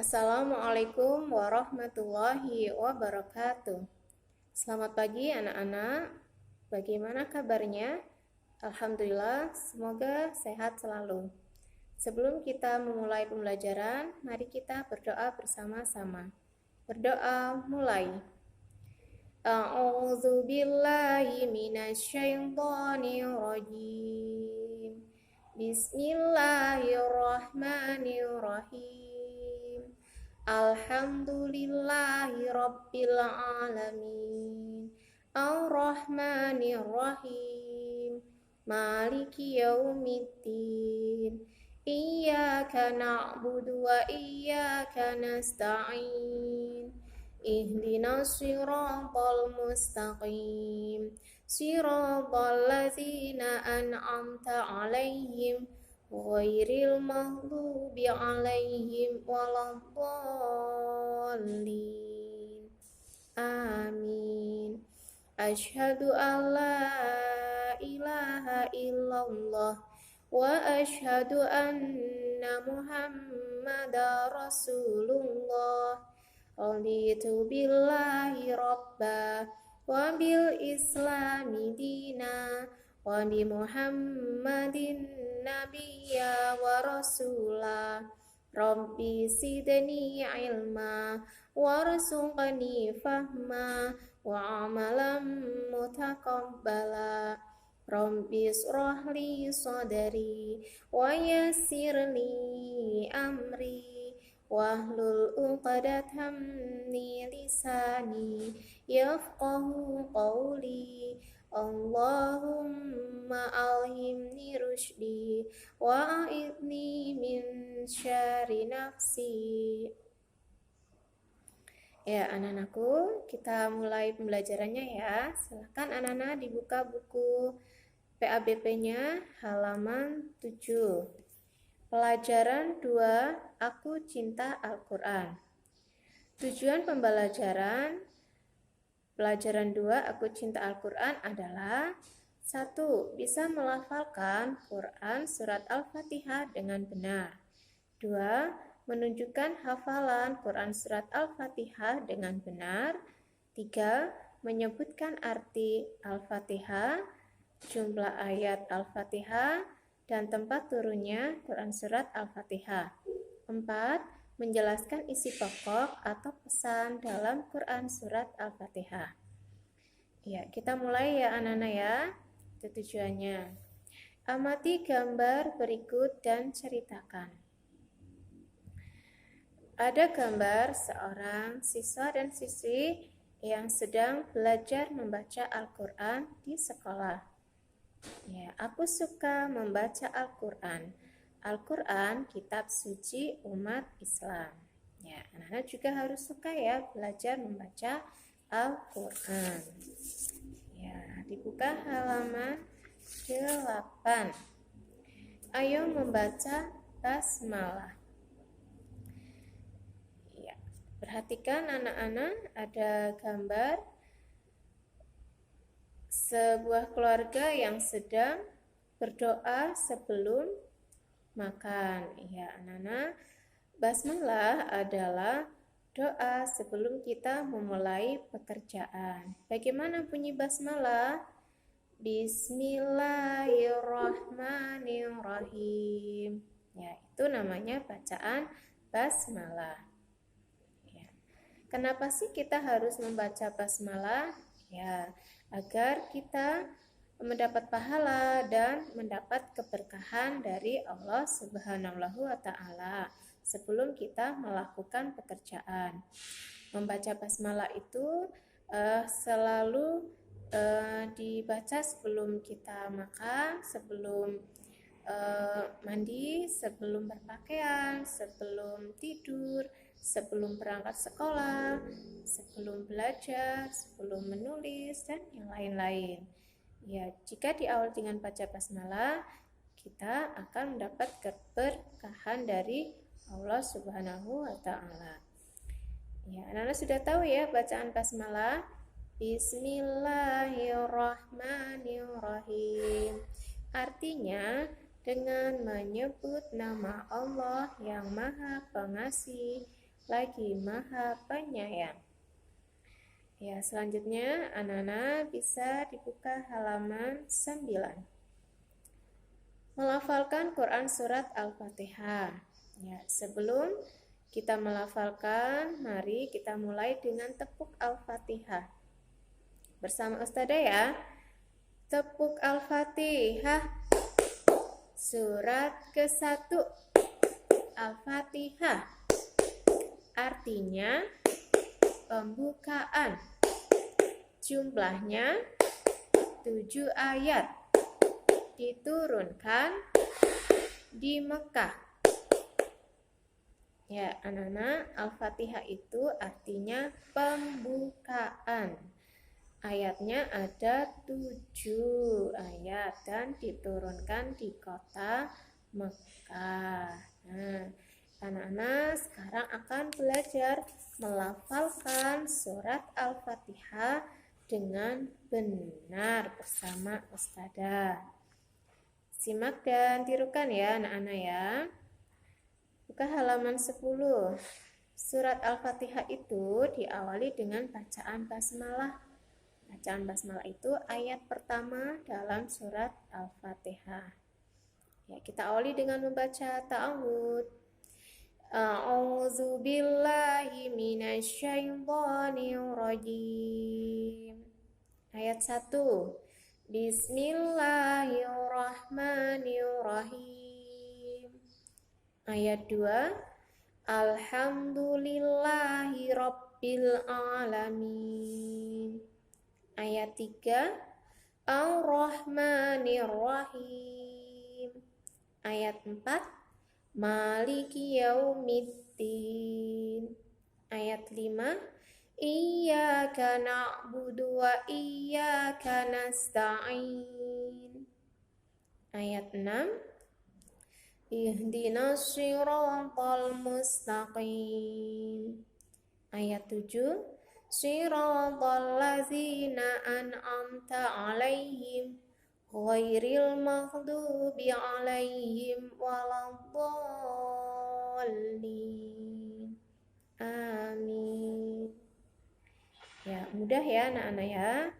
Assalamualaikum warahmatullahi wabarakatuh. Selamat pagi anak-anak. Bagaimana kabarnya? Alhamdulillah, semoga sehat selalu. Sebelum kita memulai pembelajaran, mari kita berdoa bersama-sama. Berdoa mulai. A'udzu billahi minasyaitonir rajim. Bismillahirrahmanirrahim. Alhamdulillahi rabbil alamin. Ar-Rahmanir-Rahim. Maliki yaumiddin. Iyyaka na'budu wa iyyaka nasta'in. Ihdinas siratal mustaqim. Siratal ladzina an'amta 'alaihim ghairil maghdubi 'alaihim waladdallin. Amin. Asyhadu an la ilaha illallah wa asyhadu anna Muhammadar Rasulullah. Raditu billahi rabba wa bil islami dina wa bi Muhammadin nabiyya wa rasula. Rabbi zidni ilma warzuqni fahma wa amalan mutaqabbala. Rabbi shrah li sadri wa yassir li amri wahlul 'uqdatam min lisani yafqahu qawli. Allahumma alhimni rusydi wa a'idni min syarri nafsi. Ya anak-anakku, kita mulai pembelajarannya ya. Silakan anak-anak dibuka buku PABP-nya halaman 7. Pelajaran 2, Aku Cinta Al-Quran. Tujuan pembelajaran pelajaran 2, Aku Cinta Al-Quran adalah 1. Bisa melafalkan Quran surat Al-Fatihah dengan benar. 2. Menunjukkan hafalan Quran surat Al-Fatihah dengan benar. 3. Menyebutkan arti Al-Fatihah, jumlah ayat Al-Fatihah, dan tempat turunnya Quran surat Al-Fatihah. 4. Menjelaskan isi pokok atau pesan dalam Quran surat Al-Fatihah. Ya, kita mulai ya anak-anak ya. Itu tujuannya. Amati gambar berikut dan ceritakan. Ada gambar seorang siswa dan siswi yang sedang belajar membaca Al-Quran di sekolah. Ya, aku suka membaca Al-Quran. Al-Quran, kitab suci umat Islam. Ya, anak-anak juga harus suka ya belajar membaca Al-Quran. Ya, dibuka halaman 8. Ayo membaca basmalah. Ya, perhatikan anak-anak, ada gambar sebuah keluarga yang sedang berdoa sebelum makan. Ya anak-anak, basmalah adalah doa sebelum kita memulai pekerjaan. Bagaimana bunyi basmalah? Bismillahirrahmanirrahim. Ya, itu namanya bacaan basmalah. Ya. Kenapa sih kita harus membaca basmalah? Ya, agar kita mendapat pahala dan mendapat keberkahan dari Allah Subhanahu wa Ta'ala sebelum kita melakukan pekerjaan. Membaca basmalah itu selalu dibaca sebelum kita makan, sebelum mandi, sebelum berpakaian, sebelum tidur, sebelum berangkat sekolah, sebelum belajar, sebelum menulis, dan yang lain-lain. Ya, jika diawali dengan baca basmalah, kita akan mendapat keberkahan dari Allah Subhanahu wa Ta'ala. Ya, anak-anak sudah tahu ya bacaan basmalah. Bismillahirrahmanirrahim. Artinya dengan menyebut nama Allah yang Maha Pengasih lagi Maha Penyayang. Ya, selanjutnya anak-anak bisa dibuka halaman 9. Melafalkan Quran surat Al-Fatihah. Ya, sebelum kita melafalkan, mari kita mulai dengan tepuk Al-Fatihah. Bersama Ustazah ya. Tepuk Al-Fatihah. Surat ke-1 Al-Fatihah. Artinya pembukaan. Jumlahnya 7 ayat. Diturunkan di Mekah. Ya, anak-anak, Al-Fatihah itu artinya pembukaan. Ayatnya ada 7 ayat dan diturunkan di kota Mekah. Nah, anak-anak sekarang akan belajar melafalkan surat Al-Fatihah dengan benar bersama Ustazah. Simak dan tirukan ya anak-anak ya. Buka halaman 10. Surat Al-Fatihah itu diawali dengan bacaan basmalah. Bacaan basmalah itu ayat pertama dalam surat Al-Fatihah. Ya, kita awali dengan membaca ta'awud. A'udzu billahi minasyaitonir rajim. Ayat 1. Bismillahirrahmanirrahim. Ayat 2. Alhamdulillahi rabbil alamin. Ayat 3. Ar-Rahmanir-Rahim. Ayat 4. Maliki yaumiddin. Ayat 5. Iyyaka na'budu wa iyyaka nasta'in. Ayat 6. Ihdinas siratal mustaqim. Ayat 7. Siratal ladzina an'amta 'alaihim ghairil maghdubi 'alaihim waladdallin. Amin. Ya, mudah ya anak-anak ya.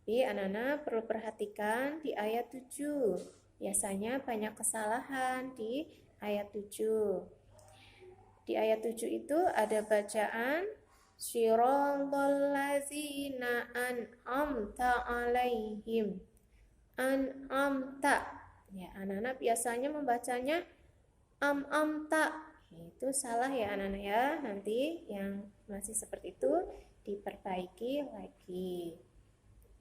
Tapi anak-anak perlu perhatikan di ayat 7. Biasanya banyak kesalahan di ayat 7. Di ayat 7 itu ada bacaan Siratal ladzina an'amta 'alaihim. An'amta. Ya, anak-anak biasanya membacanya am'amta. Itu salah ya anak-anak ya. Nanti yang masih seperti itu diperbaiki lagi.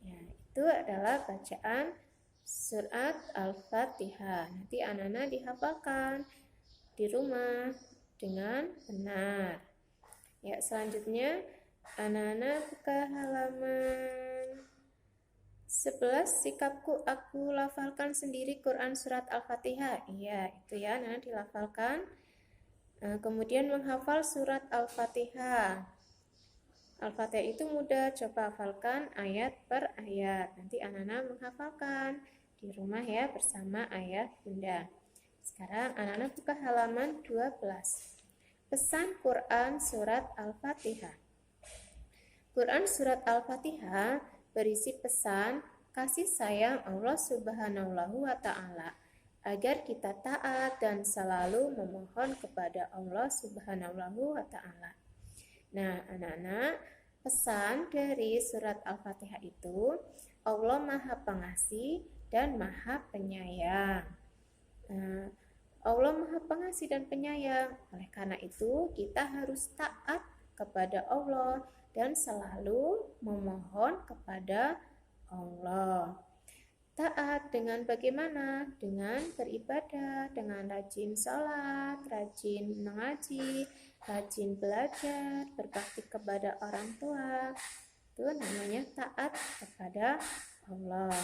Ya, itu adalah bacaan surat Al-Fatihah. Nanti anak-anak dihafalkan di rumah dengan benar. Ya, selanjutnya anak-anak buka halaman 11. Sikapku aku lafalkan sendiri Quran surat Al-Fatihah. Iya, itu ya, anak-anak dilafalkan. Kemudian menghafal surat Al-Fatihah. Al-Fatihah itu mudah, coba hafalkan ayat per ayat. Nanti anak-anak menghafalkan di rumah ya bersama ayah bunda. Sekarang anak-anak buka halaman 12. Pesan Quran surat Al-Fatihah. Quran surat Al-Fatihah berisi pesan kasih sayang Allah Subhanahu wa Ta'ala agar kita taat dan selalu memohon kepada Allah Subhanahu wa Ta'ala. Nah, anak-anak, pesan dari surat Al-Fatihah itu Allah Maha Pengasih dan Maha Penyayang. Allah Maha Pengasih dan Penyayang. Oleh karena itu, kita harus taat kepada Allah dan selalu memohon kepada Allah. Taat dengan bagaimana? Dengan beribadah, dengan rajin sholat, rajin mengaji, rajin belajar, berbakti kepada orang tua. Itu namanya taat kepada Allah.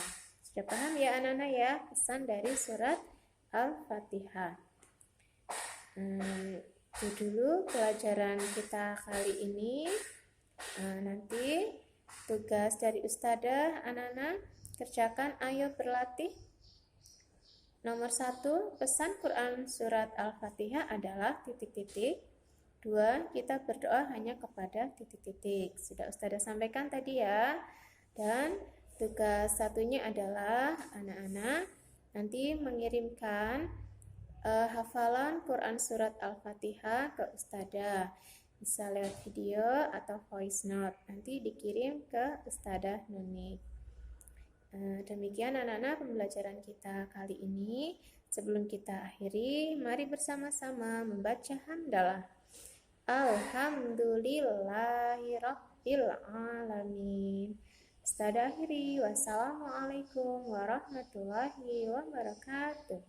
Sudah paham ya anak-anak ya pesan dari surat Al-Fatihah. Itu dulu pelajaran kita kali ini. Nanti tugas dari Ustadzah anak-anak kerjakan, ayo berlatih. Nomor 1, pesan Quran surat Al-Fatihah adalah titik-titik. 2, kita berdoa hanya kepada titik-titik. Sudah Ustadzah sampaikan tadi ya. Dan tugas satunya adalah anak-anak nanti mengirimkan hafalan Quran surat Al-Fatihah ke Ustadzah. Bisa lewat video atau voice note. Nanti dikirim ke Ustadzah Nuni. Demikian anak-anak pembelajaran kita kali ini. Sebelum kita akhiri, mari bersama-sama membaca hamdalah. Alhamdulillahirabbil alamin. Ustadzah akhiri. Wassalamualaikum warahmatullahi wabarakatuh.